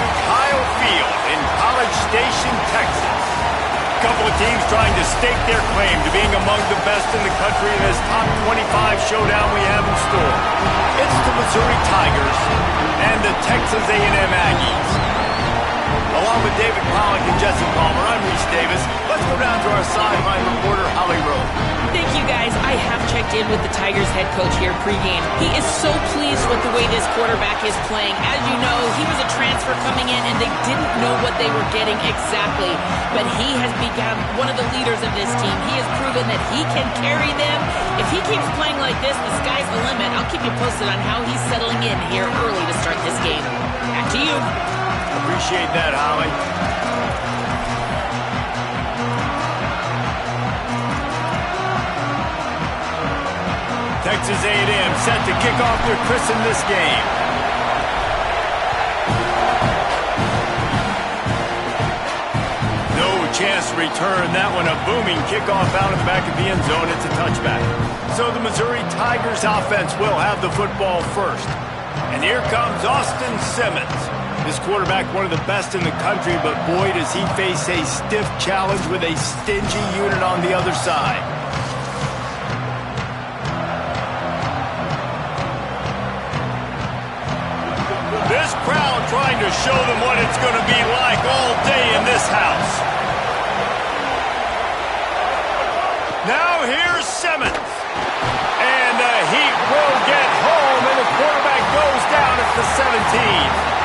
to Kyle Field in College Station, Texas. A couple of teams trying to stake their claim to being among the best in the country in this top 25 showdown we have in store. It's the Missouri Tigers and the Texas A&M Aggies. Along with David Pollack and Jesse Palmer, I'm Reese Davis. Let's go down to our sideline reporter, Holly Rowe. Thank you, guys. I have checked in with the Tigers head coach here pregame. He is so pleased with the way this quarterback is playing. As you know, he was a transfer coming in, and they didn't know what they were getting exactly. But he has become one of the leaders of this team. He has proven that he can carry them. If he keeps playing like this, the sky's the limit. I'll keep you posted on how he's settling in here early to start this game. Back to you. Appreciate that, Holly. Texas A&M set to kick off their christen this game. No chance to return that one. A booming kickoff out of the back of the end zone. It's a touchback. So the Missouri Tigers offense will have the football first. And here comes Austin Simmons. This quarterback, one of the best in the country, but boy, does he face a stiff challenge with a stingy unit on the other side. This crowd trying to show them what it's going to be like all day in this house. Now here's Simmons. And the Heat will get home, and the quarterback goes down at the 17.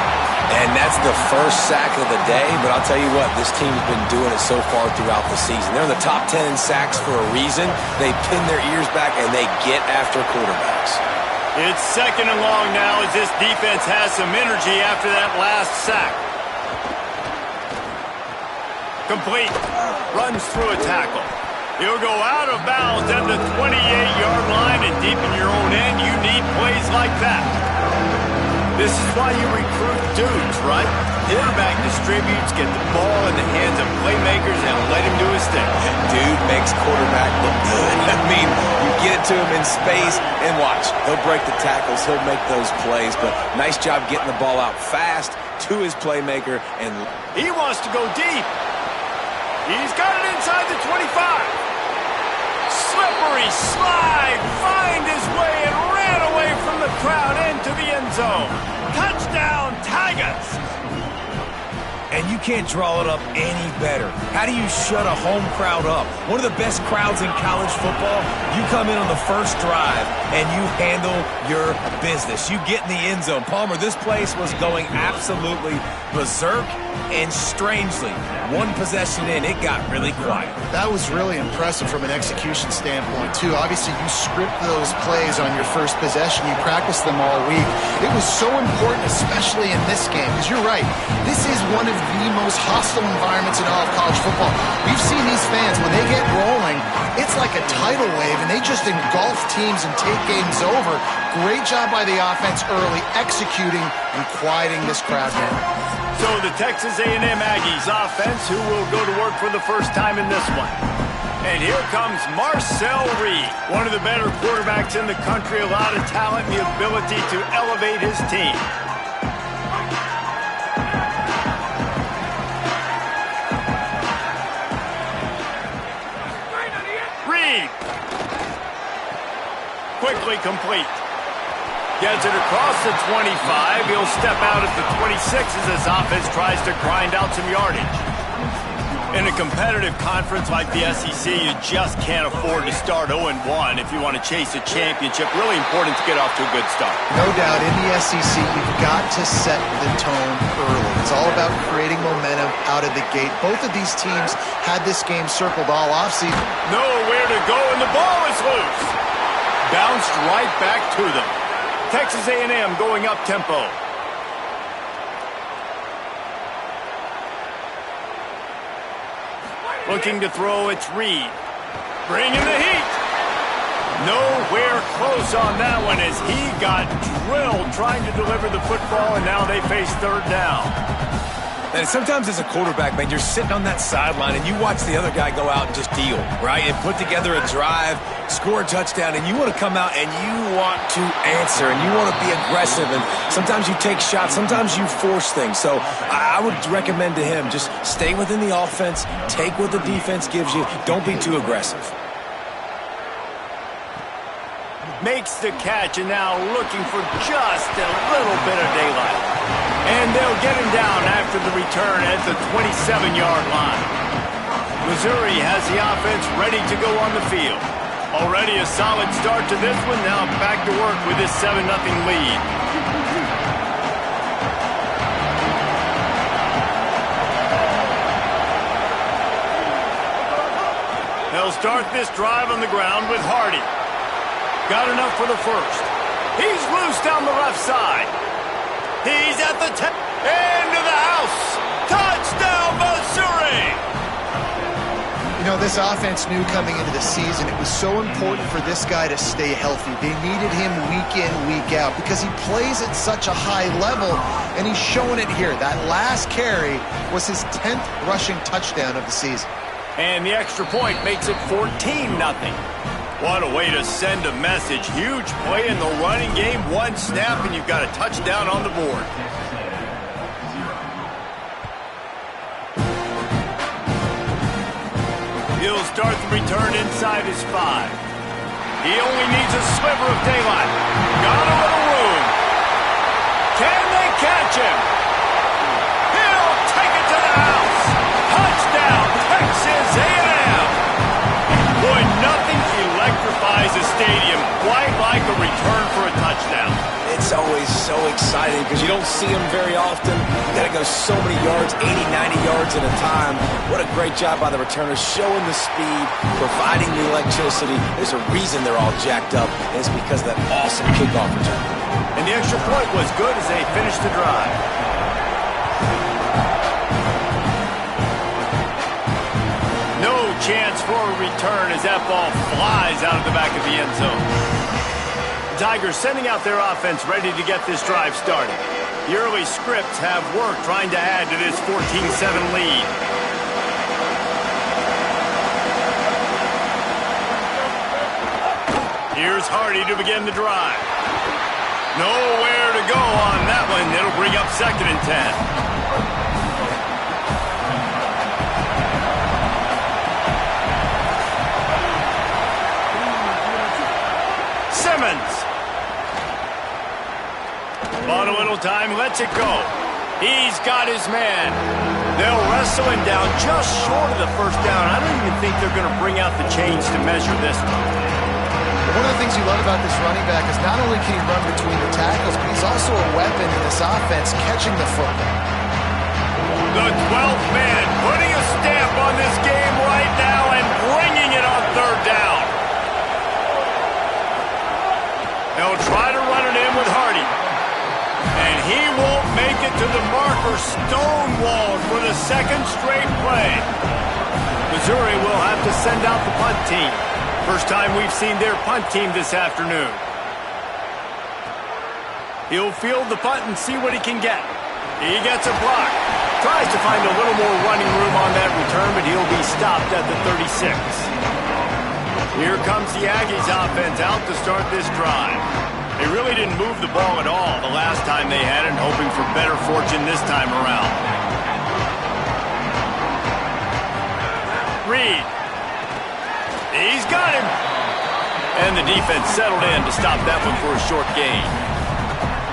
And that's the first sack of the day, but I'll tell you what, this team's been doing it so far throughout the season. They're in the top 10 in sacks for a reason. They pin their ears back, and they get after quarterbacks. It's second and long now as this defense has some energy after that last sack. Complete. Runs through a tackle. He'll go out of bounds at the 28-yard line, and deep in your own end, you need plays like that. This is why you recruit dudes, right? Quarterback distributes, get the ball in the hands of playmakers, and let him do his thing. Dude makes quarterback look good. I mean, you get it to him in space, and watch. He'll break the tackles. He'll make those plays, but nice job getting the ball out fast to his playmaker. And he wants to go deep. He's got it inside the 25. Slippery slide, find his way and ran away from the crowd into the end zone. Touchdown, Tigers! And you can't draw it up any better. How do you shut a home crowd up? One of the best crowds in college football. You come in on the first drive and you handle your business. You get in the end zone. Palmer, this place was going absolutely berserk, and strangely, one possession in, it got really quiet. That was really impressive from an execution standpoint, too. Obviously, you script those plays on your first possession. You practice them all week. It was so important, especially in this game, because you're right. This is one of the most hostile environments in all of college football. We've seen these fans, when they get rolling, it's like a tidal wave, and they just engulf teams and take games over. Great job by the offense early, executing and quieting this crowd down. So the Texas A&M Aggies offense, who will go to work for the first time in this one. And here comes Marcel Reed, one of the better quarterbacks in the country, a lot of talent and the ability to elevate his team. Reed. Quickly complete. Gets it across the 25. He'll step out at the 26 as his offense tries to grind out some yardage. In a competitive conference like the SEC, you just can't afford to start 0-1 if you want to chase a championship. Really important to get off to a good start. No doubt, in the SEC, you've got to set the tone early. It's all about creating momentum out of the gate. Both of these teams had this game circled all offseason. Nowhere to go, and the ball is loose. Bounced right back to them. Texas A&M going up tempo. Looking to throw, it's Reed. Bringing the heat. Nowhere close on that one as he got drilled trying to deliver the football, and now they face third down. And sometimes as a quarterback, man, you're sitting on that sideline and you watch the other guy go out and just deal, right? And put together a drive, score a touchdown, and you want to come out and you want to answer and you want to be aggressive. And sometimes you take shots, sometimes you force things. So I would recommend to him just stay within the offense, take what the defense gives you, don't be too aggressive. Makes the catch and now looking for just a little bit of daylight. And they'll get him down after the return at the 27-yard line. Missouri has the offense ready to go on the field. Already a solid start to this one. Now back to work with this 7-0 lead. They'll start this drive on the ground with Hardy. Got enough for the first. He's loose down the left side. He's at the 10. Into the house. Touchdown, Missouri! You know, this offense knew coming into the season it was so important for this guy to stay healthy. They needed him week in, week out because he plays at such a high level, and he's showing it here. That last carry was his 10th rushing touchdown of the season. And the extra point makes it 14-0. What a way to send a message. Huge play in the running game. One snap, and you've got a touchdown on the board. He'll start the return inside his 5. He only needs a sliver of daylight. Got a little room. Can they catch him? He'll take it to the house. Touchdown, Texas A&M. Boy, nothing electrifies a stadium quite like a return for a touchdown. It's always so exciting because you don't see them very often. You got to go so many yards, 80, 90 yards at a time. What a great job by the returners, showing the speed, providing the electricity. There's a reason they're all jacked up, and it's because of that awesome kickoff return. And the extra point was good as they finished the drive. No chance for a return as that ball flies out of the back of the end zone. The Tigers sending out their offense ready to get this drive started. The early scripts have worked trying to add to this 14-7 lead. Here's Hardy to begin the drive. Nowhere to go on that one. It'll bring up 2nd and 10. Simmons. Bought a little time, lets it go. He's got his man. They'll wrestle him down just short of the first down. I don't even think they're going to bring out the chains to measure this one. One of the things you love about this running back is not only can he run between the tackles, but he's also a weapon in this offense catching the football. The 12th man putting a stamp on this game right now and bringing it on 3rd down. They'll try to run it in with Hardy. And he won't make it to the marker, stonewalled for the 2nd straight play. Missouri will have to send out the punt team. First time we've seen their punt team this afternoon. He'll field the punt and see what he can get. He gets a block. Tries to find a little more running room on that return, but he'll be stopped at the 36. Here comes the Aggies offense out to start this drive. They really didn't move the ball at all the last time they had it, hoping for better fortune this time around. Reed. He's got him. And the defense settled in to stop that one for a short gain.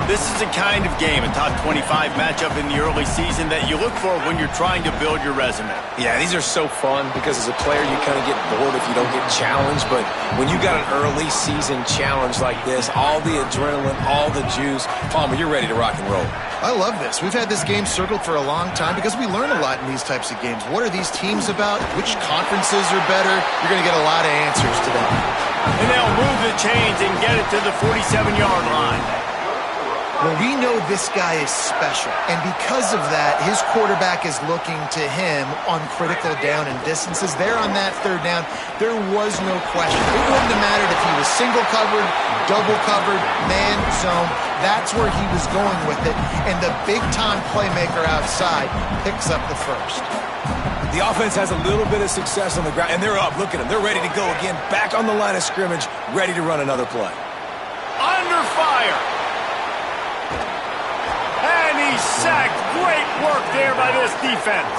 This is the kind of game, a top 25 matchup in the early season that you look for when you're trying to build your resume. Yeah, these are so fun because as a player you kind of get bored if you don't get challenged, but when you got an early season challenge like this, all the adrenaline, all the juice, Palmer, you're ready to rock and roll. I love this. We've had this game circled for a long time because we learn a lot in these types of games. What are these teams about? Which conferences are better? You're going to get a lot of answers to that. And they'll move the chains and get it to the 47-yard line. Well, we know this guy is special, and because of that, his quarterback is looking to him on critical down and distances. There on that third down, there was no question. It wouldn't have mattered if he was single covered, double covered, man zone. That's where he was going with it, and the big-time playmaker outside picks up the first. The offense has a little bit of success on the ground, and they're up. Look at them. They're ready to go again, back on the line of scrimmage, ready to run another play. Under fire. And he's sacked. Great work there by this defense.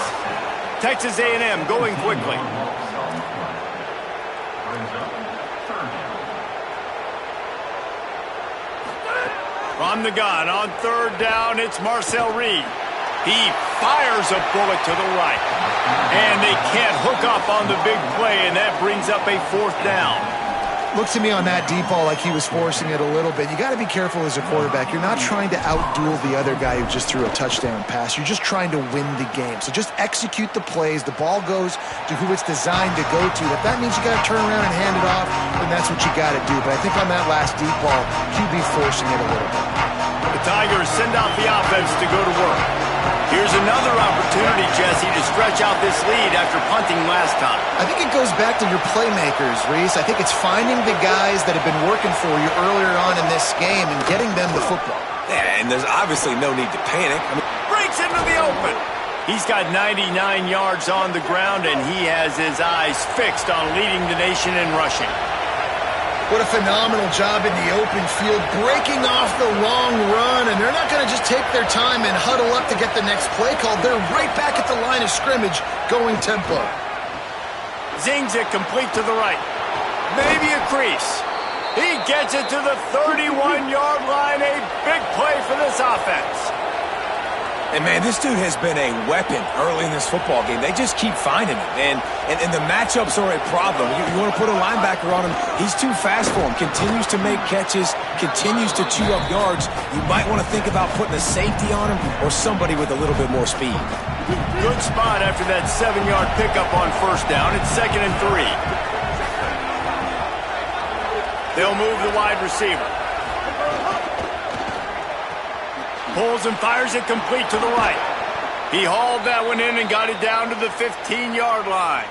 Texas A&M going quickly. From the gun on third down, it's Marcel Reed. He fires a bullet to the right. And they can't hook up on the big play, and that brings up a fourth down. Looks to me on that deep ball like he was forcing it a little bit. You got to be careful as a quarterback. You're not trying to outduel the other guy who just threw a touchdown pass. You're just trying to win the game. So just execute the plays. The ball goes to who it's designed to go to. If that means you got to turn around and hand it off, then that's what you got to do. But I think on that last deep ball, QB forcing it a little bit. The Tigers send out the offense to go to work. Here's another opportunity, Jesse, to stretch out this lead after punting last time. I think it goes back to your playmakers, Reese. I think it's finding the guys that have been working for you earlier on in this game and getting them the football. Yeah, and there's obviously no need to panic. Breaks into the open. He's got 99 yards on the ground, and he has his eyes fixed on leading the nation in rushing. What a phenomenal job in the open field, breaking off the long run, and they're not going to just take their time and huddle up to get the next play called. They're right back at the line of scrimmage, going tempo. Zings it complete to the right. Maybe a crease. He gets it to the 31-yard line, a big play for this offense. And, man, this dude has been a weapon early in this football game. They just keep finding him. And the matchups are a problem. You want to put a linebacker on him, he's too fast for him. Continues to make catches, continues to chew up yards. You might want to think about putting a safety on him or somebody with a little bit more speed. Good spot after that 7-yard pickup on first down. It's 2nd and 3. They'll move the wide receiver. Pulls and fires it complete to the right. He hauled that one in and got it down to the 15-yard line.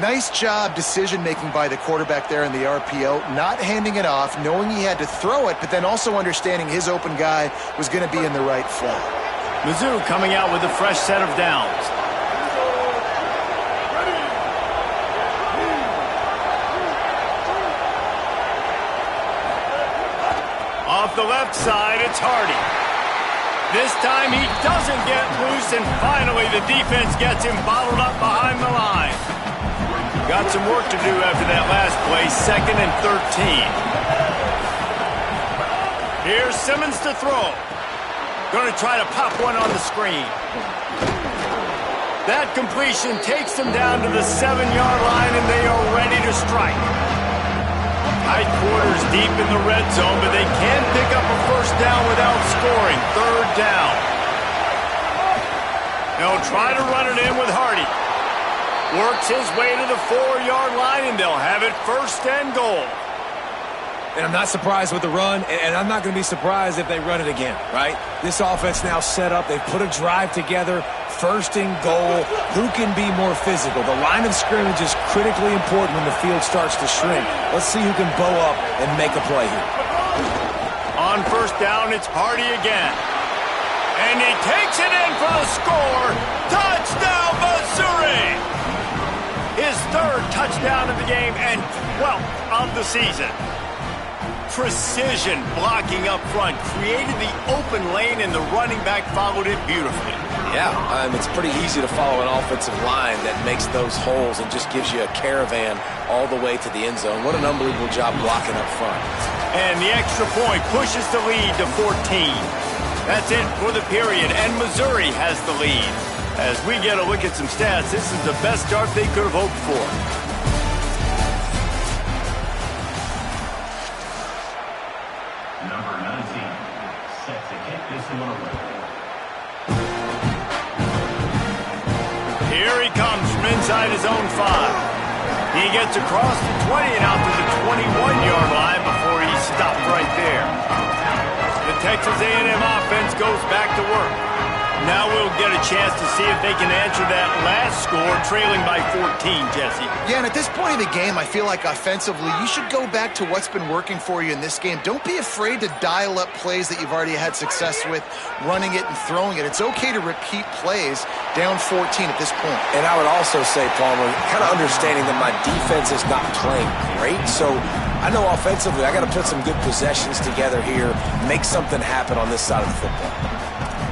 Nice job decision-making by the quarterback there in the RPO, not handing it off, knowing he had to throw it, but then also understanding his open guy was going to be in the right flat. Mizzou coming out with a fresh set of downs. Off the left side, it's Hardy. This time he doesn't get loose, and finally the defense gets him bottled up behind the line. Got some work to do after that last play, 2nd and 13. Here's Simmons to throw. Going to try to pop one on the screen. That completion takes them down to the 7-yard line, and they are ready to strike. Tight quarters deep in the red zone, but they can pick up a first down without scoring. 3rd down. They'll try to run it in with Hardy. Works his way to the 4-yard line, and they'll have it 1st and goal. And I'm not surprised with the run, and I'm not going to be surprised if they run it again, right? This offense now set up. They've put a drive together. 1st and goal. Who can be more physical? The line of scrimmage is critically important when the field starts to shrink. Let's see who can bow up and make a play here. On 1st down, it's Hardy again. And he takes it in for the score. Touchdown, Missouri! His 3rd touchdown of the game and 12th of the season. Precision blocking up front, created the open lane, and the running back followed it beautifully. Yeah, it's pretty easy to follow an offensive line that makes those holes and just gives you a caravan all the way to the end zone. What an unbelievable job blocking up front. And the extra point pushes the lead to 14. That's it for the period, and Missouri has the lead. As we get a look at some stats, this is the best start they could have hoped for. Number 19, set to kick this one away. Here he comes from inside his own 5. He gets across the 20 and out to the 21-yard line before he's stopped right there. The offense goes back to work. Now we'll get a chance to see if they can answer that last score, trailing by 14, Jesse. Yeah, and at this point of the game, I feel like offensively, you should go back to what's been working for you in this game. Don't be afraid to dial up plays that you've already had success with, running it and throwing it. It's okay to repeat plays down 14 at this point. And I would also say, Palmer, kind of understanding that my defense is not playing great, so I know offensively I got to put some good possessions together here, make something happen on this side of the football.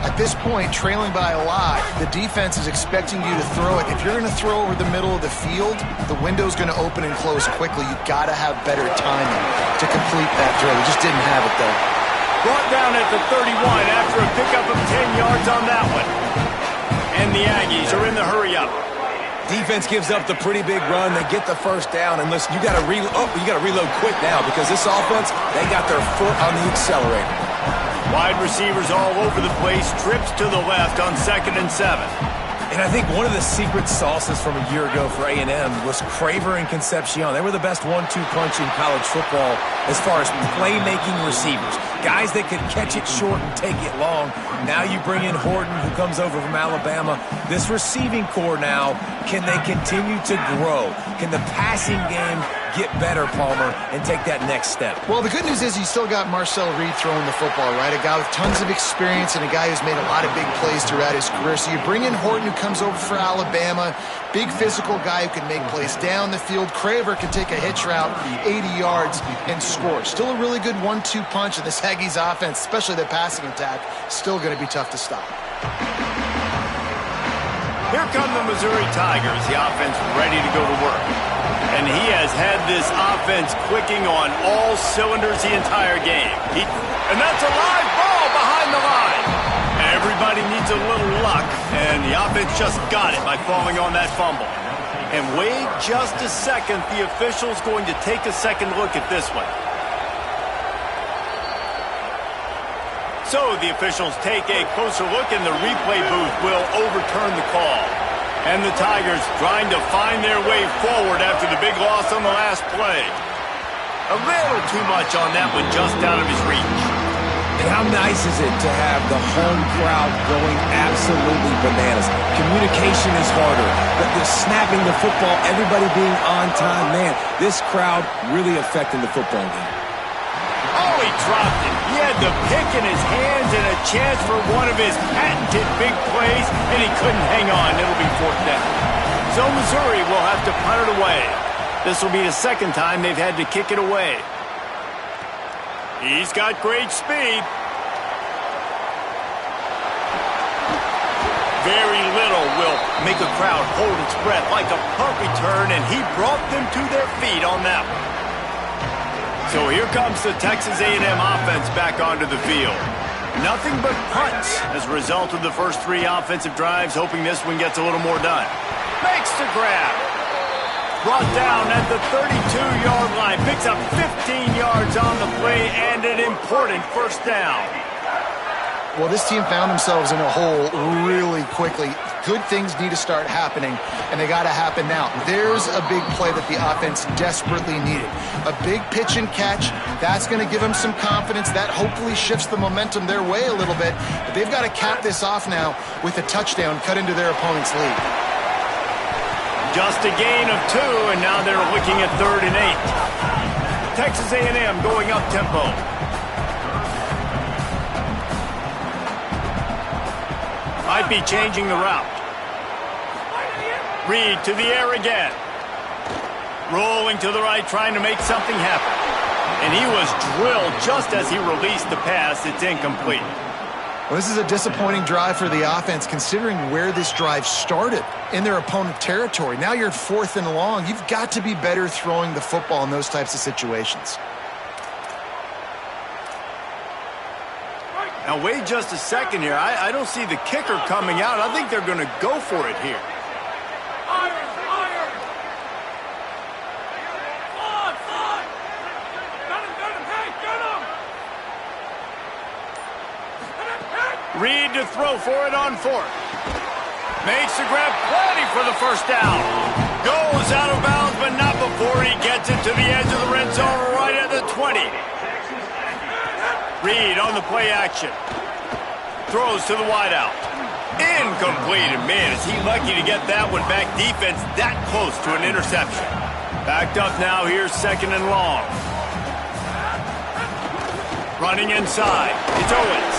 At this point, trailing by a lot, the defense is expecting you to throw it. If you're going to throw over the middle of the field, the window's going to open and close quickly. You've got to have better timing to complete that throw. We just didn't have it, though. Brought down at the 31 after a pickup of 10 yards on that one. And the Aggies are in the hurry-up. Defense gives up the pretty big run. They get the first down, and listen, you got to reload quick now because this offense, they got their foot on the accelerator. Wide receivers all over the place, trips to the left on 2nd and 7. And I think one of the secret sauces from a year ago for A&M was Craver and Concepcion. They were the best 1-2 punch in college football as far as playmaking receivers. Guys that could catch it short and take it long. Now you bring in Horton, who comes over from Alabama. This receiving core now, can they continue to grow? Can the passing game get better, Palmer, and take that next step? Well, the good news is you still got Marcel Reed throwing the football, right? A guy with tons of experience and a guy who's made a lot of big plays throughout his career. So you bring in Horton, who comes over for Alabama, big physical guy who can make plays down the field. Craver can take a hitch route, 80 yards, and score. Still a really good 1-2 punch, and this Aggies offense, especially the passing attack, still going to be tough to stop. Here come the Missouri Tigers, the offense ready to go to work. And he has had this offense clicking on all cylinders the entire game. And that's a live ball behind the line. Everybody needs a little luck, and the offense just got it by falling on that fumble. And wait just a second, the official's going to take a second look at this one. So the officials take a closer look, and the replay booth will overturn the call. And the Tigers trying to find their way forward after the big loss on the last play. A little too much on that one, just out of his reach. And how nice is it to have the home crowd going absolutely bananas? Communication is harder, but the snapping the football, everybody being on time, man, this crowd really affecting the football game. Oh, he dropped it. He had the pick in his hands and a chance for one of his patented big plays, and he couldn't hang on. It'll be 4th down. So Missouri will have to punt it away. This will be the second time they've had to kick it away. He's got great speed. Very little will make a crowd hold its breath like a punt return, and he brought them to their feet on that one. So here comes the Texas A&M offense back onto the field. Nothing but punts as a result of the first 3 offensive drives, hoping this one gets a little more done. Makes the grab. Brought down at the 32-yard line. Picks up 15 yards on the play and an important first down. Well, this team found themselves in a hole really quickly. Good things need to start happening, and they got to happen now. There's a big play that the offense desperately needed. A big pitch and catch. That's going to give them some confidence. That hopefully shifts the momentum their way a little bit. But they've got to cap this off now with a touchdown cut into their opponent's lead. Just a gain of 2, and now they're looking at 3rd and 8. Texas A&M going up tempo. Might be changing the route. Reed to the air again. Rolling to the right, trying to make something happen. And he was drilled just as he released the pass. It's incomplete. Well, this is a disappointing drive for the offense, considering where this drive started in their opponent territory. Now you're at 4th and long. You've got to be better throwing the football in those types of situations. Now, wait just a second here. I don't see the kicker coming out. I think they're going to go for it here. Reed to throw for it on 4th. Makes the grab, plenty for the first down. Goes out of bounds, but not before he gets it to the edge of the red zone right at the 20. Reed on the play action. throws to the wideout. Incomplete, and man, is he lucky to get that one back. Defense that close to an interception. Backed up now, here's 2nd and long. Running inside, it's Owens.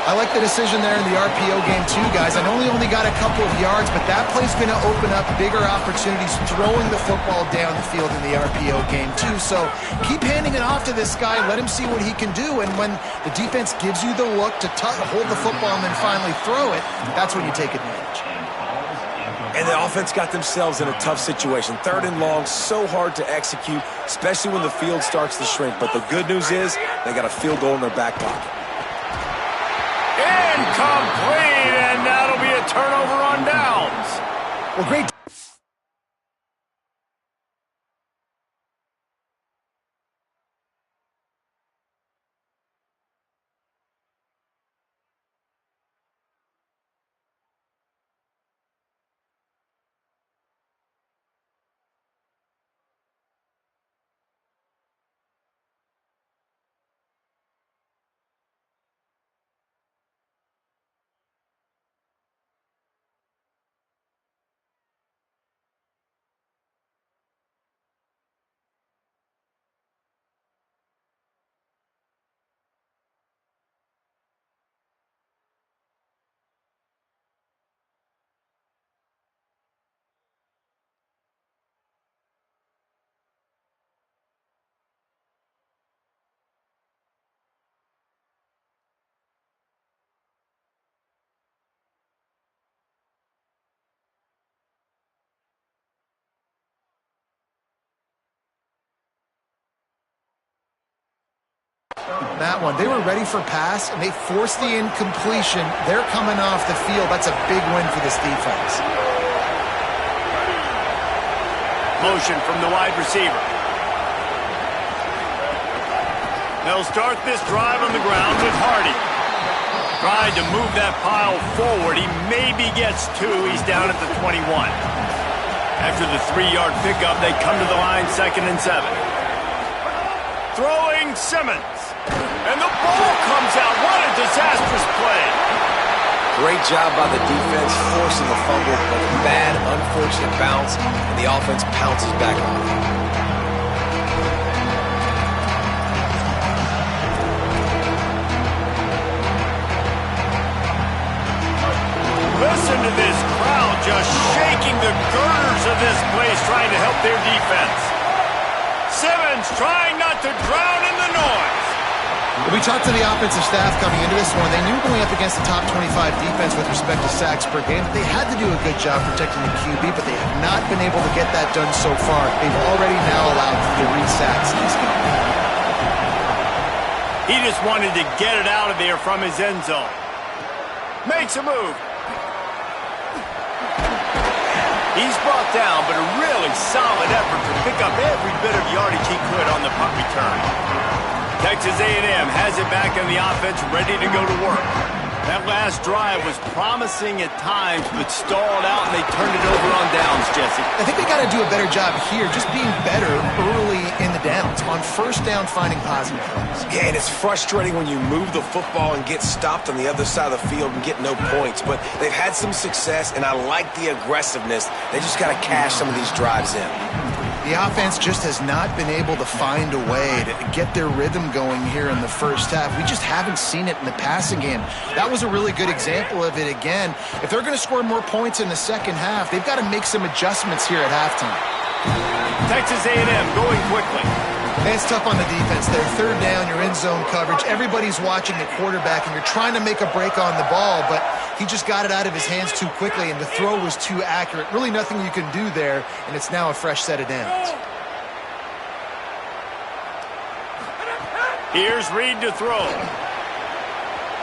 I like the decision there in the RPO game too, guys. I know he only got a couple of yards, but that play's going to open up bigger opportunities throwing the football down the field in the RPO game too. So keep handing it off to this guy. Let him see what he can do. And when the defense gives you the look to hold the football and then finally throw it, that's when you take advantage. And the offense got themselves in a tough situation. 3rd and long, so hard to execute, especially when the field starts to shrink. But the good news is they got a field goal in their back pocket. Incomplete, and that'll be a turnover on downs. Well, great. That one, they were ready for pass, and they forced the incompletion. They're coming off the field. That's a big win for this defense. Motion from the wide receiver. They'll start this drive on the ground with Hardy. Trying to move that pile forward. He maybe gets 2. He's down at the 21. After the 3-yard pickup, they come to the line 2nd and 7. Throwing Simmons. And the ball comes out. What a disastrous play. Great job by the defense forcing the fumble, but a bad, unfortunate bounce, and the offense pounces back on it. Listen to this crowd just shaking the girders of this place, trying to help their defense. Simmons trying not to drown in the noise. We talked to the offensive staff coming into this one. They knew going up against the top 25 defense with respect to sacks per game that they had to do a good job protecting the QB, but they have not been able to get that done so far. They've already now allowed 3 sacks in this game. He just wanted to get it out of there from his end zone. Makes a move. He's brought down, but a really solid effort to pick up every bit of yardage he could on the punt return. Texas A&M has it back in the offense, ready to go to work. That last drive was promising at times, but stalled out, and they turned it over on downs, Jesse. I think they got to do a better job here, just being better early in the downs. On 1st down, finding positive plays. Yeah, and it's frustrating when you move the football and get stopped on the other side of the field and get no points. But they've had some success, and I like the aggressiveness. They just got to cash some of these drives in. The offense just has not been able to find a way to get their rhythm going here in the first half. We just haven't seen it in the passing game. That was a really good example of it again. If they're going to score more points in the second half, they've got to make some adjustments here at halftime. Texas A&M going quickly. And it's tough on the defense there. 3rd down, you're in zone coverage. Everybody's watching the quarterback, and you're trying to make a break on the ball, but he just got it out of his hands too quickly, and the throw was too accurate. Really nothing you can do there, and it's now a fresh set of downs. Here's Reed to throw.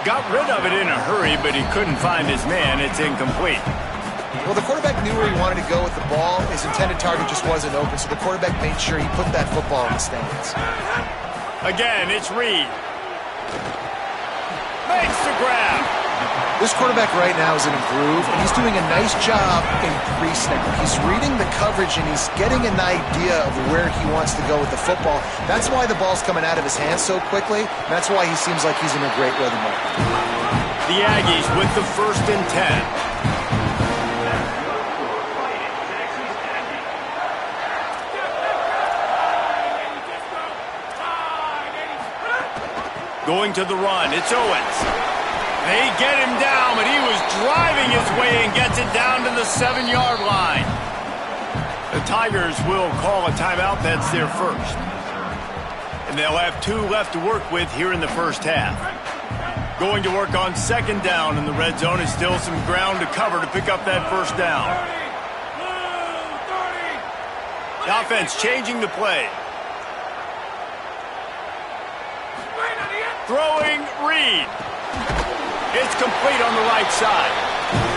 Got rid of it in a hurry, but he couldn't find his man. It's incomplete. Well, the quarterback knew where he wanted to go with the ball. His intended target just wasn't open, so the quarterback made sure he put that football in the stands. Again, it's Reed. Makes the grab. This quarterback right now is in a groove, and he's doing a nice job in pre-snap. He's reading the coverage, and he's getting an idea of where he wants to go with the football. That's why the ball's coming out of his hands so quickly. That's why he seems like he's in a great rhythm right now. The Aggies with the 1st and 10. Going to the run, it's Owens. They get him down, but he was driving his way and gets it down to the 7-yard line. The Tigers will call a timeout. That's their first. And they'll have 2 left to work with here in the first half. Going to work on 2nd down in the red zone. Is still some ground to cover to pick up that 1st down. The offense changing the play. Throwing Reed. It's complete on the right side.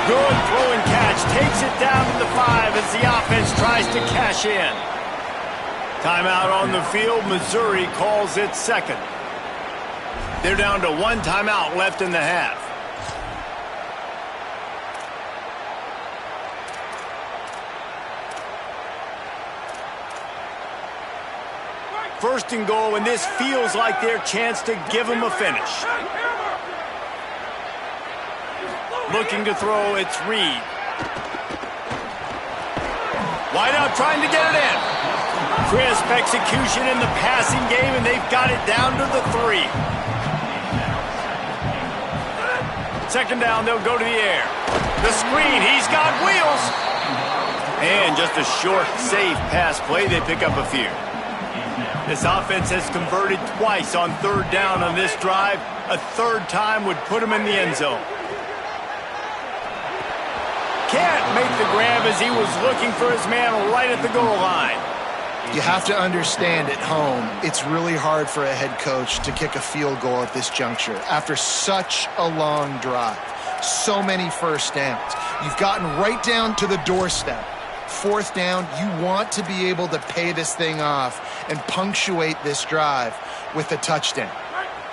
Good throwing catch. Takes it down to the 5 as the offense tries to cash in. Timeout on the field. Missouri calls it 2nd. They're down to 1 timeout left in the half. First and goal, and this feels like their chance to give them a finish. Looking to throw, it's Reed. Wide out trying to get it in. Crisp execution in the passing game, and they've got it down to the 3. 2nd down, they'll go to the air. The screen, he's got wheels. And just a short, safe pass play, they pick up a few. This offense has converted twice on 3rd down on this drive. A 3rd time would put him in the end zone. Can't make the grab as he was looking for his man right at the goal line. You have to understand at home, it's really hard for a head coach to kick a field goal at this juncture after such a long drive. So many 1st downs. You've gotten right down to the doorstep. 4th down, you want to be able to pay this thing off and punctuate this drive with a touchdown.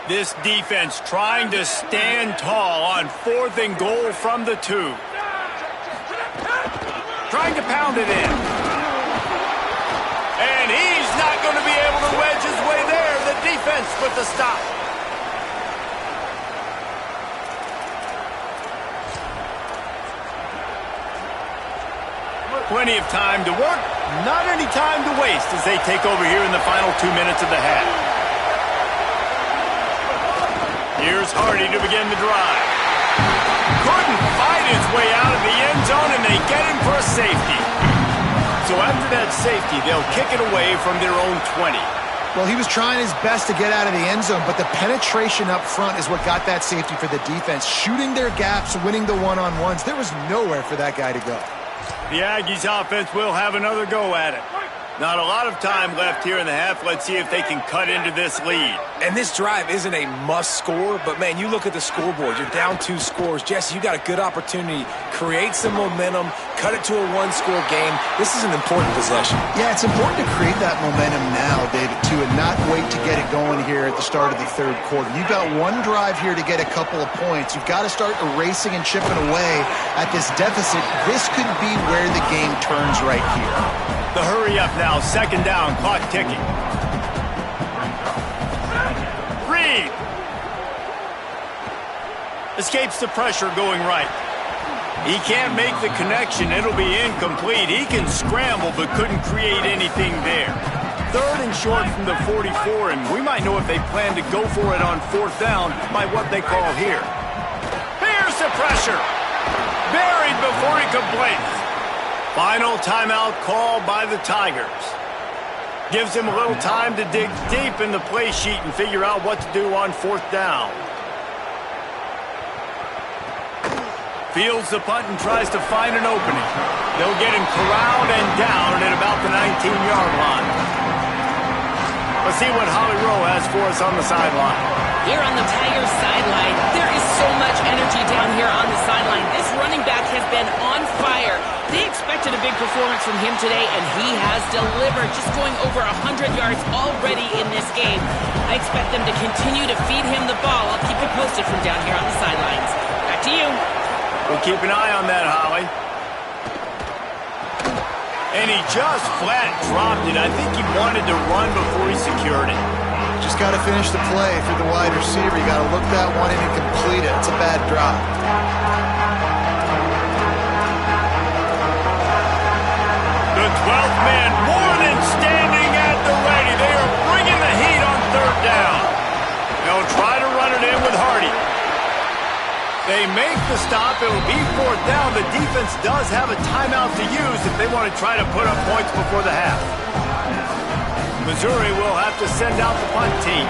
This defense trying to stand tall on 4th and goal from the 2. Trying to pound it in. And he's not going to be able to wedge his way there. The defense with the stop. Plenty of time to work, not any time to waste as they take over here in the final 2 minutes of the half. Here's Hardy to begin the drive. Couldn't fight his way out of the end zone, and they get him for a safety. So after that safety, they'll kick it away from their own 20. Well, he was trying his best to get out of the end zone, but the penetration up front is what got that safety for the defense. Shooting their gaps, winning the one-on-ones. There was nowhere for that guy to go. The Aggies offense will have another go at it. Not a lot of time left here in the half. Let's see if they can cut into this lead. And this drive isn't a must score, but man, you look at the scoreboard. You're down 2 scores. Jesse, you got a good opportunity. Create some momentum. Cut it to a 1-score game. This is an important possession. Yeah, it's important to create that momentum now, David, too, and not wait to get it going here at the start of the 3rd quarter. You've got 1 drive here to get a couple of points. You've got to start erasing and chipping away at this deficit. This could be where the game turns right here. The hurry up now, 2nd down, clock ticking. Reed escapes the pressure going right. He can't make the connection. It'll be incomplete. He can scramble but couldn't create anything there. 3rd and short from the 44, and we might know if they plan to go for it on 4th down by what they call here. Here's the pressure. Buried before he could blink. Final timeout call by the Tigers. Gives him a little time to dig deep in the play sheet and figure out what to do on 4th down. Fields the punt and tries to find an opening. They'll get him corralled and down at about the 19-yard line. Let's see what Holly Rowe has for us on the sideline. Here on the Tigers sideline, there is so much energy down here on the sideline. This running back has been on fire. They expected a big performance from him today, and he has delivered, just going over 100 yards already in this game. I expect them to continue to feed him the ball. I'll keep it posted from down here on the sidelines. Back to you. We'll keep an eye on that, Holly. And he just flat dropped it. I think he wanted to run before he secured it. Just got to finish the play through the wide receiver. You got to look that one in and complete it. It's a bad drop. The 12th man, more than standing at the ready. They are bringing the heat on third down. They'll try to run it in with Hardy. They make the stop. It will be fourth down. The defense does have a timeout to use if they want to try to put up points before the half. Missouri will have to send out the punt team.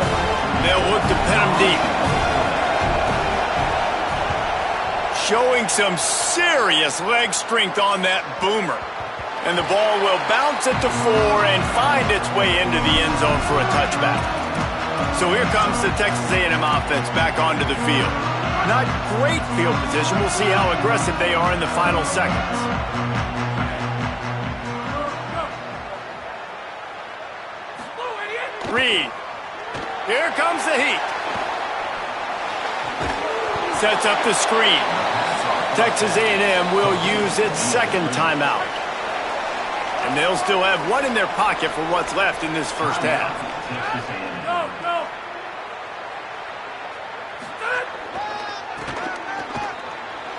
They'll look to pin them deep. Showing some serious leg strength on that boomer. And the ball will bounce at the 4 and find its way into the end zone for a touchback. So here comes the Texas A&M offense back onto the field. Not great field position. We'll see how aggressive they are in the final seconds. Reed. Here comes the heat. Sets up the screen. Texas A&M will use its second timeout. And they'll still have one in their pocket for what's left in this first half.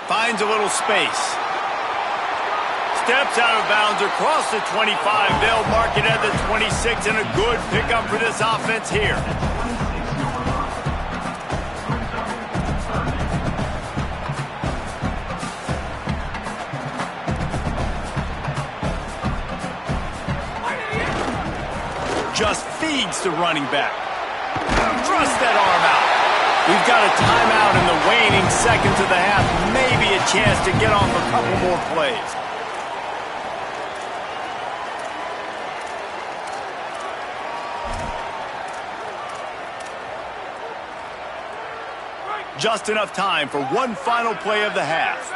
Finds a little space. Steps out of bounds across the 25. They'll mark it at the 26, and a good pickup for this offense here. Just feeds the running back. Thrust that arm out. We've got a timeout in the waning seconds of the half. Maybe a chance to get off a couple more plays. Just enough time for one final play of the half.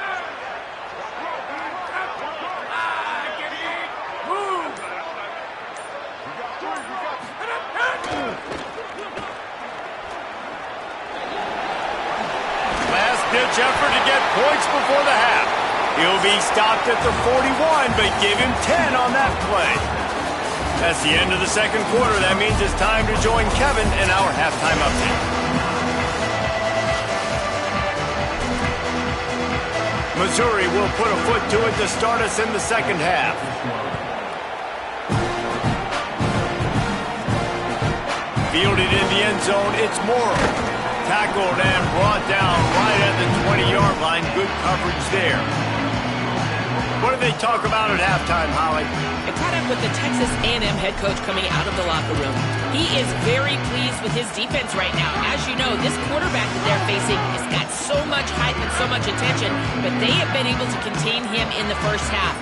Last-ditch effort to get points before the half. He'll be stopped at the 41, but give him 10 on that play. That's the end of the second quarter. That means it's time to join Kevin in our halftime update. Missouri will put a foot to it to start us in the second half. Fielded in the end zone, it's Morrow. Tackled and brought down right at the 20-yard line. Good coverage there. What did they talk about at halftime, Holly? I caught up with the Texas A&M head coach coming out of the locker room. He is very pleased with his defense right now. As you know, this quarterback that they're facing has got so much hype and so much attention, but they have been able to contain him in the first half.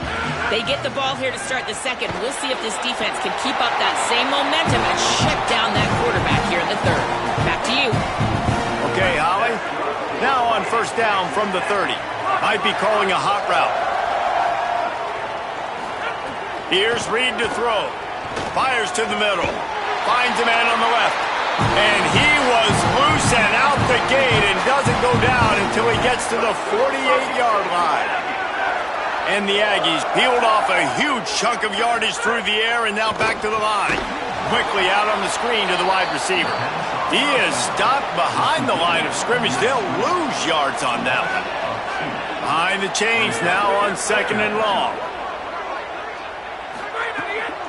They get the ball here to start the second. We'll see if this defense can keep up that same momentum and shut down that quarterback here in the third. Back to you. Okay, Holly. Now on first down from the 30. Might be calling a hot route. Here's Reed to throw. Fires to the middle. Finds a man on the left. And he was loose and out the gate and doesn't go down until he gets to the 48-yard line. And the Aggies peeled off a huge chunk of yardage through the air and now back to the line. Quickly out on the screen to the wide receiver. He is stopped behind the line of scrimmage. They'll lose yards on that one. Behind the chains now on second and long.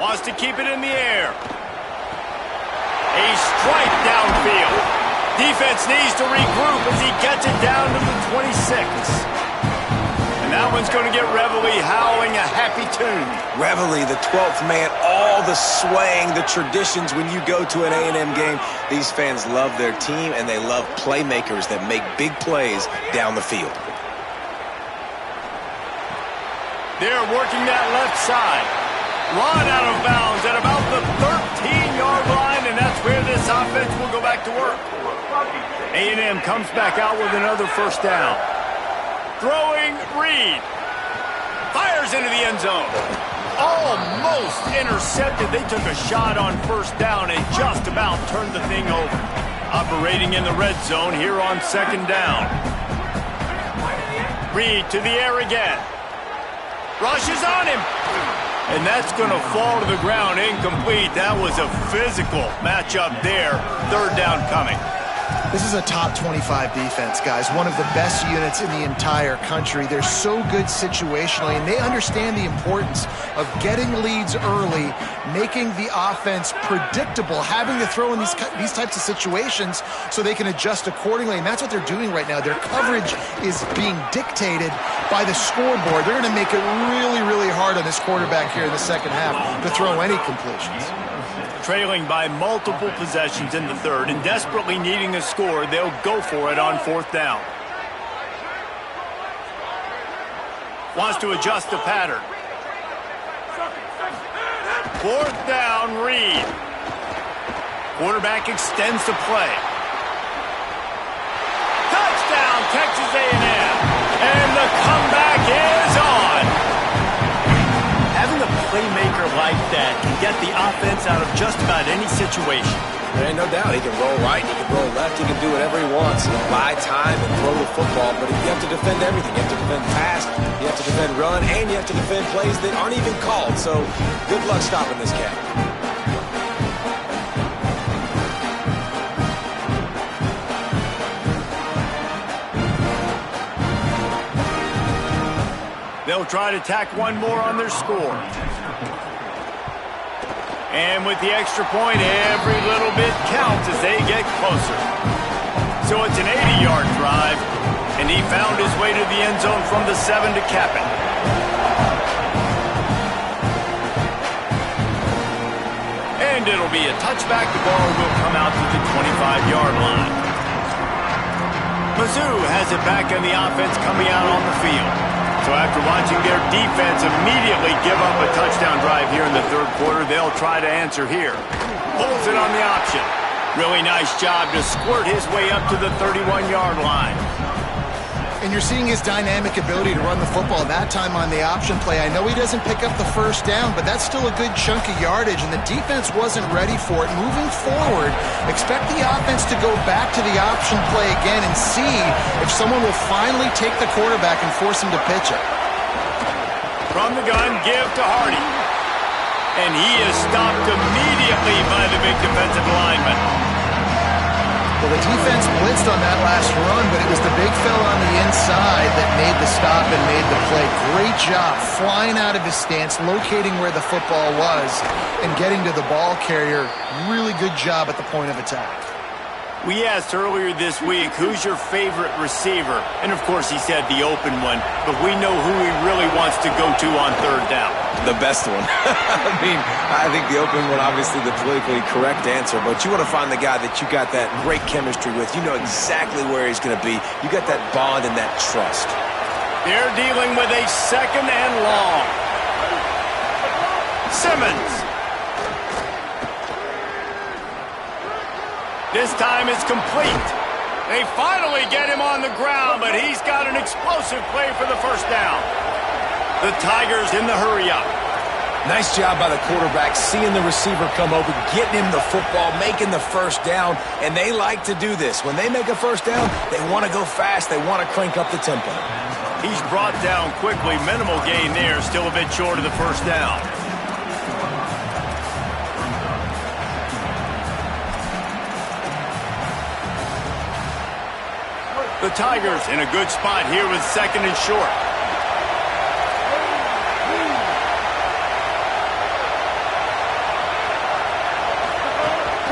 Wants to keep it in the air. A strike downfield. Defense needs to regroup as he gets it down to the 26. And that one's going to get Reveille howling a happy tune. Reveille, the 12th man, all the swaying, the traditions when you go to an A&M game. These fans love their team, and they love playmakers that make big plays down the field. They're working that left side. Run out of bounds at about the 13-yard line, and that's where this offense will go back to work. A&M comes back out with another first down. Throwing Reed. Fires into the end zone. Almost intercepted. They took a shot on first down and just about turned the thing over. Operating in the red zone here on second down. Reed to the air again. Rushes on him. And that's going to fall to the ground incomplete. That was a physical matchup there. Third down coming. This is a top 25 defense, guys. One of the best units in the entire country. They're so good situationally, and they understand the importance of getting leads early, making the offense predictable, having to throw in these types of situations so they can adjust accordingly. And that's what they're doing right now. Their coverage is being dictated by the scoreboard. They're going to make it really, really hard on this quarterback here in the second half to throw any completions. Trailing by multiple possessions in the third and desperately needing a score, they'll go for it on fourth down. Wants to adjust the pattern. Fourth down, Reed. Quarterback extends the play. Touchdown, Texas A&M. And the comeback is on. Having a playmaker like that can get the offense out of just about any situation. There ain't no doubt. He can roll right, he can roll left, he can do whatever he wants. He'll buy time and throw the football, but you have to defend everything. You have to defend pass, you have to defend run, and you have to defend plays that aren't even called. So good luck stopping this cat. They'll try to tack one more on their score. And with the extra point, every little bit counts as they get closer. So it's an 80-yard drive, and he found his way to the end zone from the 7 to cap it. And it'll be a touchback. The ball will come out to the 25-yard line. Mizzou has it back in the offense coming out on the field. So after watching their defense immediately give up a touchdown drive here in the third quarter, they'll try to answer here. Pulls it on the option. Really nice job to squirt his way up to the 31-yard line. And you're seeing his dynamic ability to run the football, that time on the option play. I know he doesn't pick up the first down, but that's still a good chunk of yardage, and the defense wasn't ready for it. Moving forward, expect the offense to go back to the option play again and see if someone will finally take the quarterback and force him to pitch it. From the gun, give to Hardy. And he is stopped immediately by the big defensive lineman. Well, the defense blitzed on that last run, but it was the big fella on the inside that made the stop and made the play. Great job flying out of his stance, locating where the football was, and getting to the ball carrier. Really good job at the point of attack. We asked earlier this week, who's your favorite receiver? And, of course, he said the open one, but we know who he really wants to go to on third down. The best one. I think the open one, obviously the politically correct answer, but you want to find the guy that you got that great chemistry with. You know exactly where he's going to be. You got that bond and that trust. They're dealing with a second and long. Simmons. This time it's complete. They finally get him on the ground, but he's got an explosive play for the first down. The Tigers in the hurry up. Nice job by the quarterback, seeing the receiver come open, getting him the football, making the first down, and they like to do this. When they make a first down, they want to go fast. They want to crank up the tempo. He's brought down quickly. Minimal gain there, still a bit short of the first down. The Tigers in a good spot here with second and short.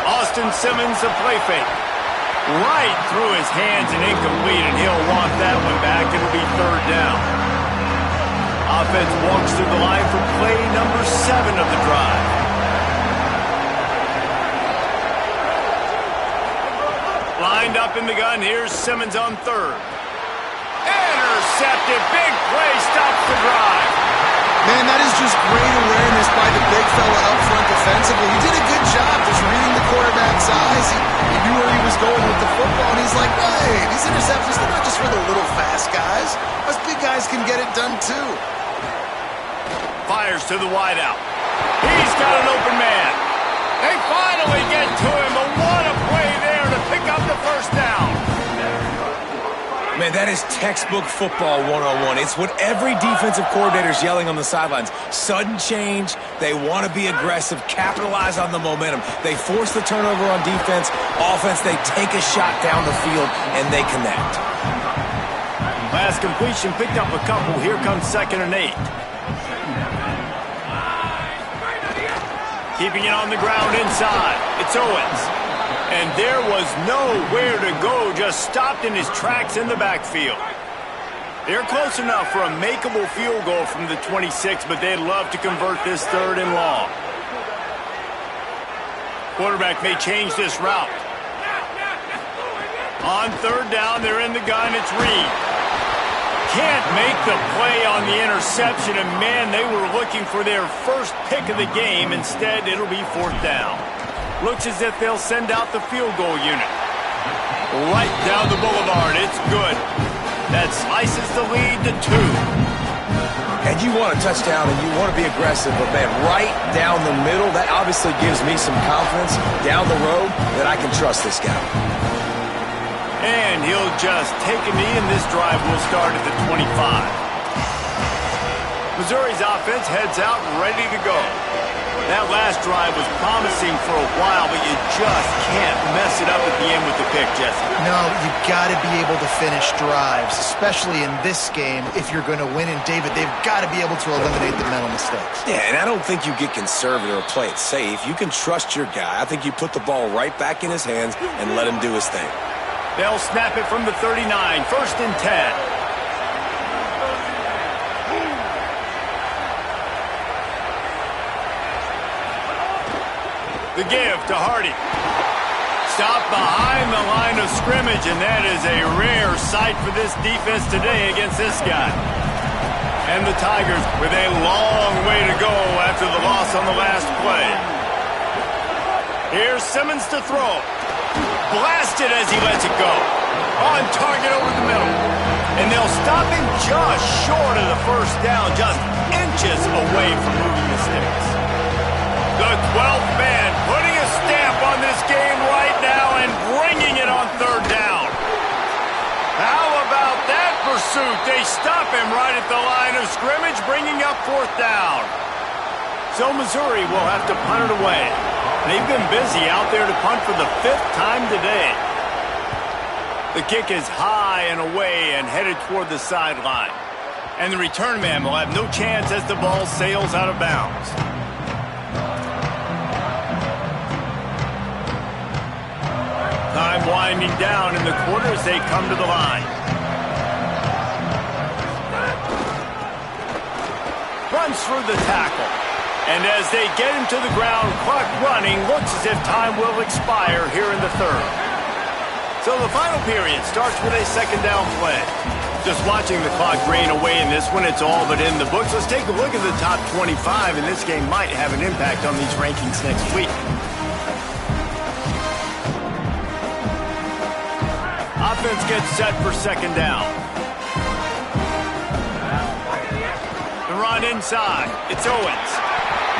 Austin Simmons, a play fake. Right through his hands and incomplete, and he'll want that one back. It'll be third down. Offense walks through the line for play number 7 of the drive. Lined up in the gun, here's Simmons on third. Intercepted, big play, stops the drive. Man, that is just great awareness by the big fella up front defensively. He did a good job just reading the quarterback's eyes. He knew where he was going with the football, and he's like, hey, these interceptions, they're not just for the little fast guys. Us big guys can get it done too. Fires to the wideout. He's got an open man. They finally get to him, but what a play there to pick up the first down. Man, that is textbook football 101. It's what every defensive coordinator is yelling on the sidelines. Sudden change. They want to be aggressive, capitalize on the momentum. They force the turnover on defense. Offense, they take a shot down the field, and they connect. Last completion picked up a couple. Here comes 2nd and 8. Keeping it on the ground inside. It's Owens. And there was nowhere to go, just stopped in his tracks in the backfield. They're close enough for a makeable field goal from the 26, but they'd love to convert this 3rd and long. Quarterback may change this route. On 3rd down, they're in the gun, it's Reed. Can't make the play on the interception, and man, they were looking for their first pick of the game. Instead, it'll be 4th down. Looks as if they'll send out the field goal unit. Right down the boulevard. It's good. That slices the lead to 2. And you want a touchdown and you want to be aggressive, but man, right down the middle, that obviously gives me some confidence down the road that I can trust this guy. And he'll just take a knee, and this drive will start at the 25. Missouri's offense heads out ready to go. That last drive was promising for a while, but you just can't mess it up at the end with the pick, Jesse. No, you got to be able to finish drives, especially in this game if you're going to win. And, David, they've got to be able to eliminate the mental mistakes. Yeah, and I don't think you get conservative or play it safe. You can trust your guy. I think you put the ball right back in his hands and let him do his thing. They'll snap it from the 39, 1st and 10. The give to Hardy. Stop behind the line of scrimmage, and that is a rare sight for this defense today against this guy. And the Tigers with a long way to go after the loss on the last play. Here's Simmons to throw. Blasted as he lets it go. On target over the middle. And they'll stop him just short of the 1st down, just inches away from moving the sticks. The 12th man putting a stamp on this game right now and bringing it on 3rd down. How about that pursuit? They stop him right at the line of scrimmage, bringing up 4th down. So Missouri will have to punt it away. They've been busy out there to punt for the 5th time today. The kick is high and away and headed toward the sideline. And the return man will have no chance as the ball sails out of bounds. Time winding down in the quarter as they come to the line. Runs through the tackle. And as they get him to the ground, clock running, looks as if time will expire here in the 3rd. So the final period starts with a 2nd down play. Just watching the clock drain away in this one, it's all but in the books. Let's take a look at the top 25, and this game might have an impact on these rankings next week. Offense gets set for 2nd down. The run inside. It's Owens.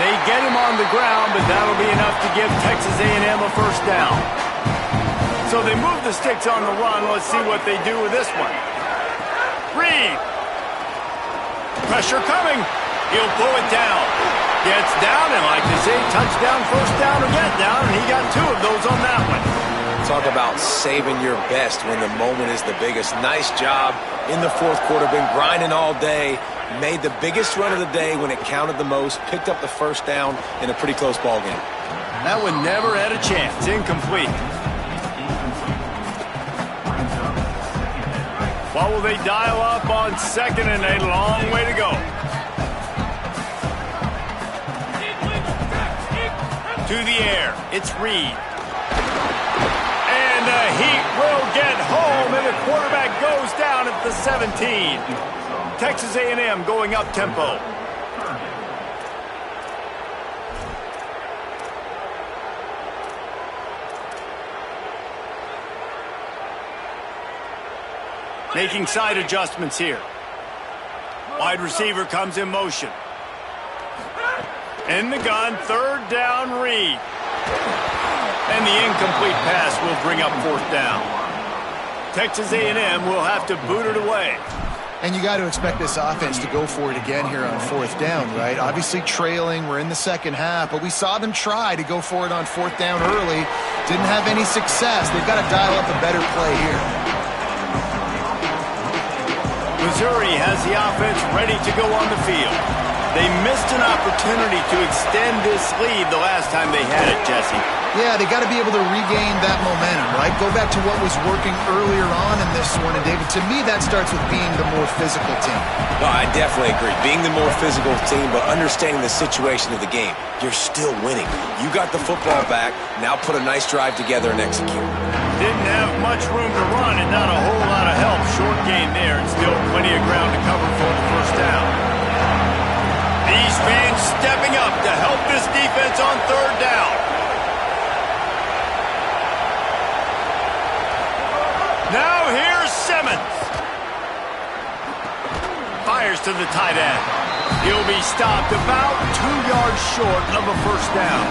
They get him on the ground, but that'll be enough to give Texas A&M a 1st down. So they move the sticks on the run. Let's see what they do with this one. Reed. Pressure coming. He'll pull it down. Gets down, and like they say, touchdown, 1st down, or get down, and he got 2 of those on that one. Talk about saving your best when the moment is the biggest. Nice job in the 4th quarter. Been grinding all day. Made the biggest run of the day when it counted the most. Picked up the 1st down in a pretty close ball game. That one never had a chance. Incomplete. What will they dial up on 2nd, and a long way to go. To the air. It's Reed. And the Heat will get home, and the quarterback goes down at the 17. Texas A&M going up tempo. Making side adjustments here. Wide receiver comes in motion. In the gun, 3rd down, Reed. And the incomplete pass will bring up 4th down. Texas A&M will have to boot it away. And you got to expect this offense to go for it again here on 4th down, right? Obviously trailing, we're in the second half, but we saw them try to go for it on 4th down early. Didn't have any success. They've got to dial up a better play here. Missouri has the offense ready to go on the field. They missed an opportunity to extend this lead the last time they had it, Jesse. Yeah, they got to be able to regain that momentum, right? Go back to what was working earlier on in this one. And, David, to me, that starts with being the more physical team. No, I definitely agree. Being the more physical team, but understanding the situation of the game. You're still winning. You got the football back. Now put a nice drive together and execute. Didn't have much room to run and not a whole lot of help. Short gain there and still plenty of ground to cover for the first down. These fans stepping up to help this defense on 3rd down. Now here's Simmons. Fires to the tight end. He'll be stopped about 2 yards short of a first down.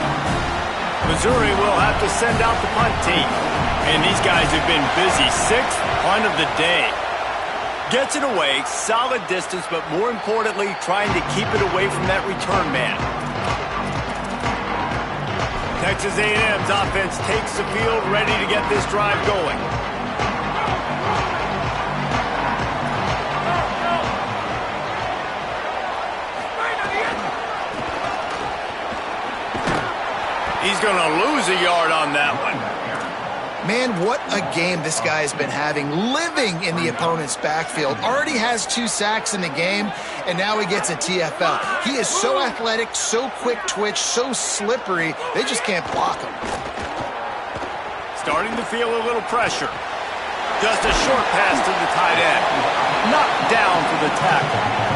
Missouri will have to send out the punt team. And these guys have been busy. 6th punt of the day. Gets it away, solid distance, but more importantly, trying to keep it away from that return man. Texas A&M's offense takes the field, ready to get this drive going. He's going to lose a yard on that one. Man, what a game this guy has been having, living in the opponent's backfield. Already has 2 sacks in the game, and now he gets a TFL. He is so athletic, so quick twitch, so slippery, they just can't block him. Starting to feel a little pressure. Just a short pass to the tight end. Knocked down for the tackle.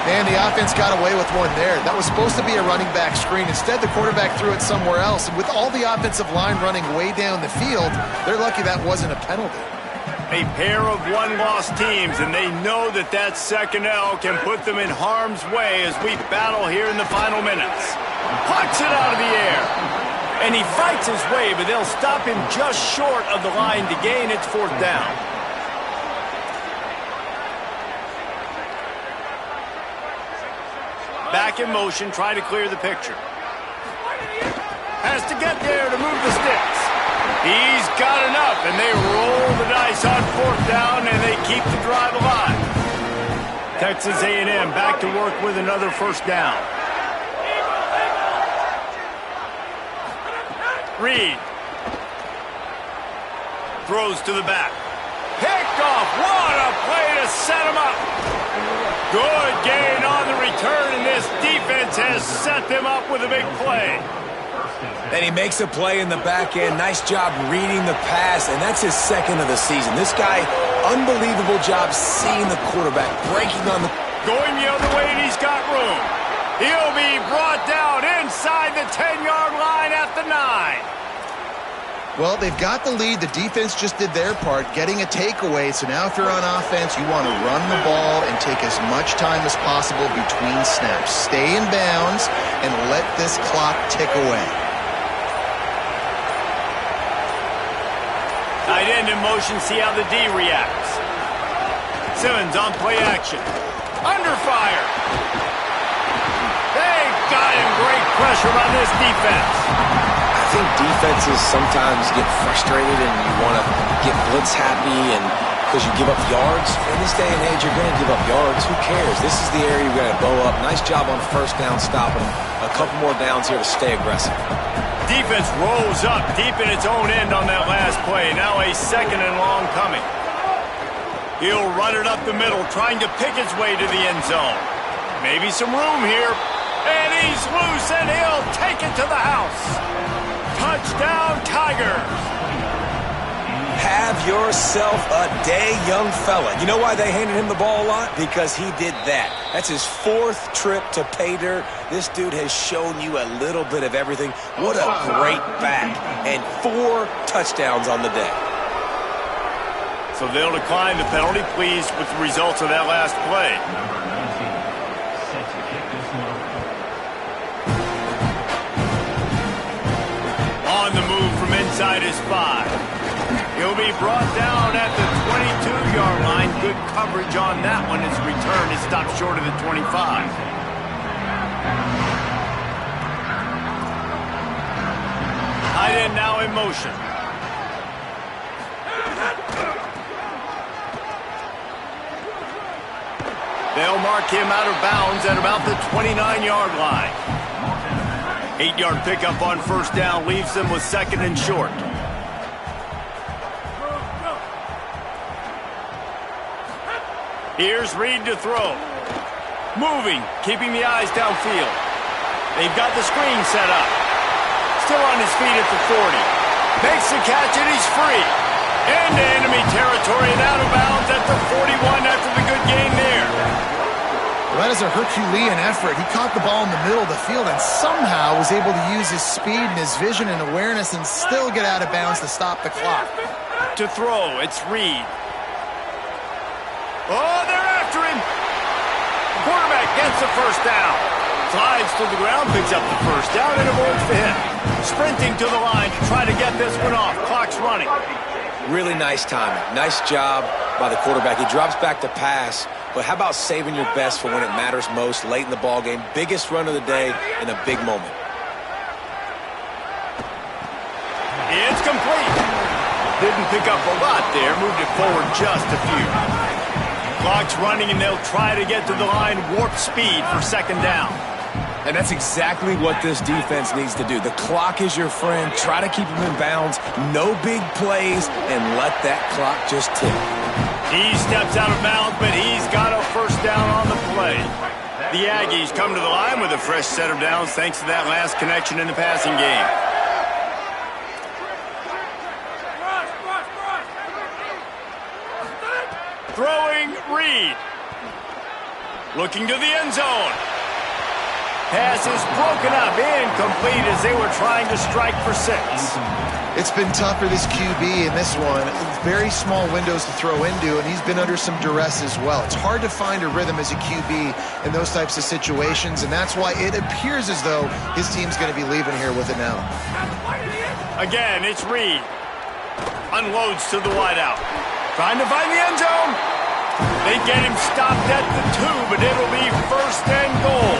Man, the offense got away with one there. That was supposed to be a running back screen. Instead, the quarterback threw it somewhere else. And with all the offensive line running way down the field, they're lucky that wasn't a penalty. A pair of one-loss teams, and they know that that second L can put them in harm's way as we battle here in the final minutes. Pucks it out of the air. And he fights his way, but they'll stop him just short of the line to gain its 4th down. Back in motion, trying to clear the picture. Has to get there to move the sticks. He's got enough, and they roll the dice on 4th down, and they keep the drive alive. Texas A&M back to work with another first down. Reed throws to the back. Picked off. What a play to set him up. Good gain on the return, and this defense has set them up with a big play. And he makes a play in the back end. Nice job reading the pass, and that's his 2nd of the season. This guy, unbelievable job seeing the quarterback, breaking on the... Going the other way, and he's got room. He'll be brought down inside the 10-yard line at the 9. Well, they've got the lead. The defense just did their part, getting a takeaway. So now if you're on offense, you want to run the ball and take as much time as possible between snaps. Stay in bounds and let this clock tick away. Tight end in motion, see how the D reacts. Simmons on play action. Under fire. They got him. Great pressure by this defense. I think defenses sometimes get frustrated and you want to get blitz happy and because you give up yards. In this day and age, you're going to give up yards. Who cares? This is the area you're going to bow up. Nice job on 1st down, stopping them. A couple more downs here to stay aggressive. Defense rolls up deep in its own end on that last play. Now a 2nd and long coming. He'll run it up the middle, trying to pick his way to the end zone. Maybe some room here. And he's loose, and he'll take it to the house. Touchdown, Tigers. Have yourself a day, young fella. You know why they handed him the ball a lot? Because he did that. That's his 4th trip to pay dirt. This dude has shown you a little bit of everything. What a great back. And 4 touchdowns on the day. So they'll decline the penalty, pleased with the results of that last play. On the move from inside his 5. He'll He'll be brought down at the 22-yard line. Good coverage on that one. His return is stopped short of the 25. Tight end now in motion. They'll mark him out of bounds at about the 29-yard line. 8-yard pickup on first down leaves them with second and short. Here's Reed to throw. Moving, keeping the eyes downfield. They've got the screen set up. Still on his feet at the 40. Makes the catch and he's free. Into enemy territory and out of bounds at the 41 after the good gain there. Well, that is a Herculean effort. He caught the ball in the middle of the field and somehow was able to use his speed and his vision and awareness and still get out of bounds to stop the clock. To throw, it's Reed. Oh, they're after him. The quarterback gets the first down. Slides to the ground, picks up the first down, and avoids the hit. Sprinting to the line to try to get this one off. Clock's running. Really nice timing. Nice job by the quarterback. He drops back to pass, but how about saving your best for when it matters most, late in the ballgame? Biggest run of the day in a big moment. It's complete. Didn't pick up a lot there. Moved it forward just a few. Clock's running, and they'll try to get to the line warp speed for second down. And that's exactly what this defense needs to do. The clock is your friend. Try to keep him in bounds. No big plays, and let that clock just tick. He steps out of bounds, but he's got a first down on the play. The Aggies come to the line with a fresh set of downs thanks to that last connection in the passing game. Throwing Reed. Looking to the end zone. Pass is broken up, incomplete as they were trying to strike for 6. It's been tough for this QB in this one. Very small windows to throw into, and he's been under some duress as well. It's hard to find a rhythm as a QB in those types of situations, and that's why it appears as though his team's going to be leaving here with it now. Again, it's Reed. Unloads to the wideout. Trying to find the end zone. They get him stopped at the 2, but it'll be first and goal.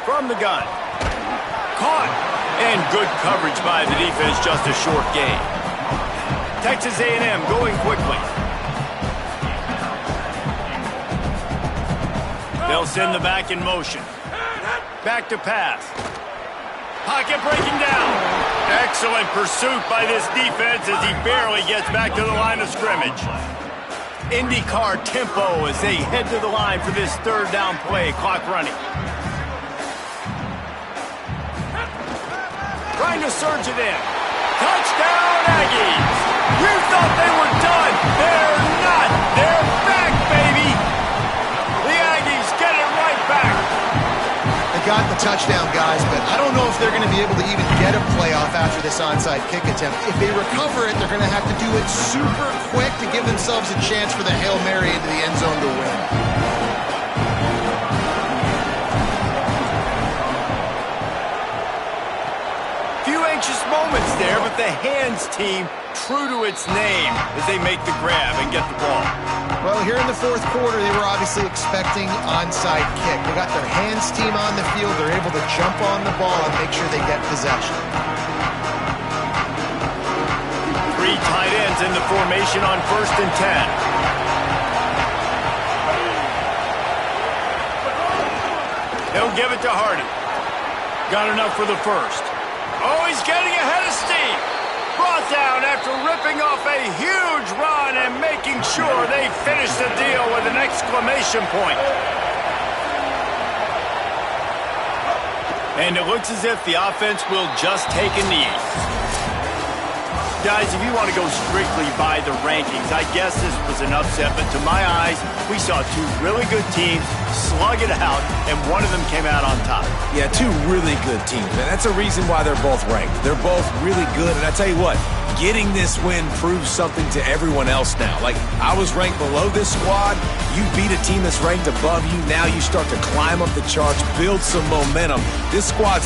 From the gun. Caught. And good coverage by the defense, just a short gain. Texas A&M going quickly. They'll send the back in motion. Back to pass. Pocket breaking down. Excellent pursuit by this defense as he barely gets back to the line of scrimmage. IndyCar tempo as they head to the line for this third down play. Clock running. Trying to surge it in. Touchdown, Aggies! You thought they were done. They're not. They're back, baby. The Aggies get it right back. They got the touchdown, guys, but I don't know if they're going to be able to even get a playoff after this onside kick attempt. If they recover it, they're going to have to do it super quick to give themselves a chance for the Hail Mary into the end zone to win. Anxious moments there, but the hands team true to its name as they make the grab and get the ball. Well, here in the fourth quarter, they were obviously expecting onside kick. They got their hands team on the field. They're able to jump on the ball and make sure they get possession. 3 tight ends in the formation on first and 10. They'll give it to Hardy. Got enough for the first. Oh, he's getting ahead of steam. Brought down after ripping off a huge run and making sure they finish the deal with an exclamation point. And it looks as if the offense will just take a knee. Guys, if you want to go strictly by the rankings, I guess this was an upset, but to my eyes, we saw 2 really good teams slug it out, and one of them came out on top. Yeah, 2 really good teams, and that's a reason why they're both ranked. They're both really good, and I tell you what, getting this win proves something to everyone else now. Like, I was ranked below this squad. You beat a team that's ranked above you. Now you start to climb up the charts, build some momentum. This squad's